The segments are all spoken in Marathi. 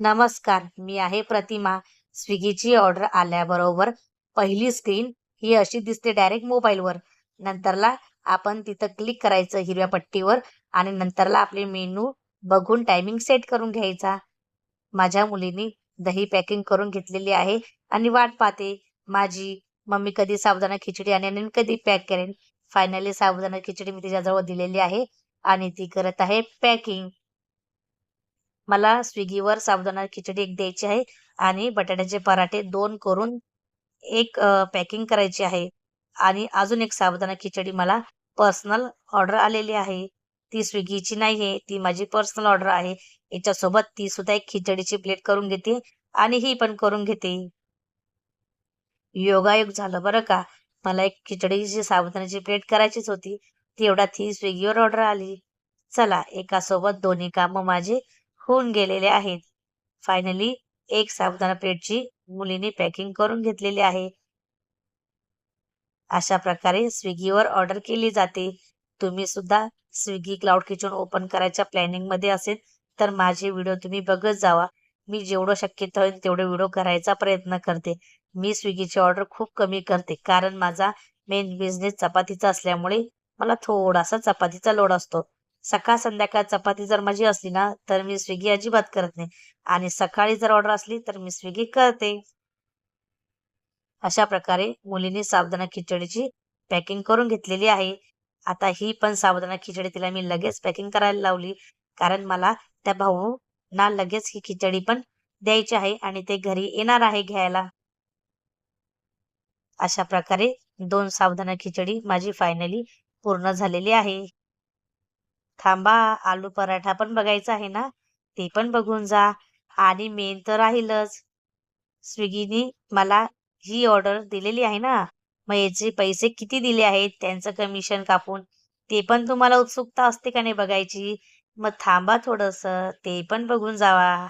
नमस्कार, मी आहे प्रतिमा. स्विगीची ऑर्डर आल्याबरोबर पहिली स्क्रीन ही अशी दिसते डायरेक्ट मोबाईलवर. नंतरला आपण तिथं क्लिक करायचं हिरव्या पट्टीवर आणि नंतरला आपले मेनू बघून टायमिंग सेट करून घ्यायचा. माझ्या मुलीनी दही पॅकिंग करून घेतलेली आहे आणि वाट पाहते. माझी मम्मी कधी साबुदाणा खिचडी आणेन आणि कधी पॅक करेन. फायनली साबुदाणा खिचडी मी तिच्याजवळ दिलेली आहे आणि ती करत आहे पॅकिंग. मला स्विगीवर साबुदाणा खिचडी एक द्यायची आहे आणि बटाट्याचे पराठे 2 करून एक पॅकिंग करायची आहे आणि अजून एक साबुदाणा खिचडी मला पर्सनल ऑर्डर आलेली आहे. ती स्विगीची नाहीये, ती माझी पर्सनल ऑर्डर आहे. याच्यासोबत ती सुद्धा एक खिचडीची प्लेट करून घेते आणि ही पण करून घेते. योगायोग झालं बरं का. मला एक खिचडीची साबुदाण्याची प्लेट करायचीच होती. तेवढ्यात ही स्विगीवर ऑर्डर आली. चला एकासोबत दोन्ही कामं माझे होऊन गेलेले आहेत. फायनली एक साबुदाणा प्लेटची मुलीने पॅकिंग करून घेतलेली आहे. अशा प्रकारे स्विगीवर ऑर्डर केली जाते. तुम्ही सुद्धा स्विगी क्लाउड किचन ओपन करायच्या प्लॅनिंगमध्ये असेल तर माझे व्हिडिओ तुम्ही बघत जावा. मी जेवढं शक्यतो होईल तेवढे व्हिडिओ करायचा प्रयत्न करते. मी स्विगीची ऑर्डर खूप कमी करते कारण माझा मेन बिझनेस चपातीचा असल्यामुळे मला थोडासा चपातीचा लोड असतो. सकाळ संध्याकाळ चपाती जर माझी असली ना तर मी स्विगी अजिबात करत नाही आणि सकाळी जर ऑर्डर असली तर मी स्विगी करते. अशा प्रकारे मुलीने साबुदाणा खिचडीची पॅकिंग करून घेतलेली आहे. आता ही पण साबुदाणा खिचडी तिला मी लगेच पॅकिंग करायला लावली. कारण मला त्या भाऊंना लगेच ही खिचडी पण द्यायची आहे आणि ते घरी येणार आहे घ्यायला. अशा प्रकारे 2 साबुदाणा खिचडी माझी फायनली पूर्ण झालेली आहे. थांबा, आलू पराठा पण बघायचा आहे ना, ते पण बघून जा. आणि मेन तर राहीलच. स्विगीनी मला ही ऑर्डर दिलेली आहे ना, मग याचे पैसे किती दिले आहेत, त्यांचं कमिशन कापून, ते पण तुम्हाला उत्सुकता असते का नाही बघायची? मग थांबा थोडंसं, ते पण बघून जावा.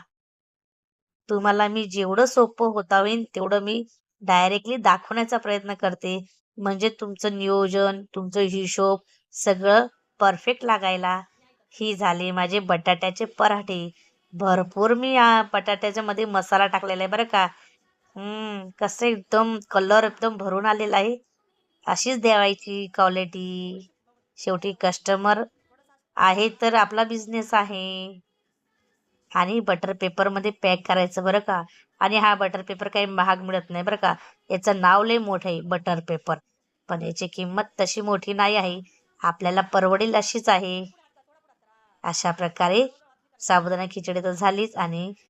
तुम्हाला मी जेवढं सोपं होता होईन तेवढं मी डायरेक्टली दाखवण्याचा प्रयत्न करते. म्हणजे तुमचं नियोजन, तुमचं हिशोब सगळं परफेक्ट लागायला. ही झाले माझे बटाट्याचे पराठे. भरपूर मी बटाट्याच्यामध्ये मसाला टाकलेला आहे बरं का. कसं एकदम कलर एकदम भरून आलेला आहे. अशीच द्यावायची क्वालिटी. शेवटी कस्टमर आहे तर आपला बिझनेस आहे. आणि बटर पेपरमध्ये पॅक करायचं बरं का. आणि हा बटर पेपर काही महाग मिळत नाही बरं का. याचं नाव लय मोठं आहे बटर पेपर. पण याची किंमत तशी मोठी नाही आहे. आपल्याला परवडेल अशीच आहे. अशा प्रकारे साबुदाणा खिचडी तर झालीच आणि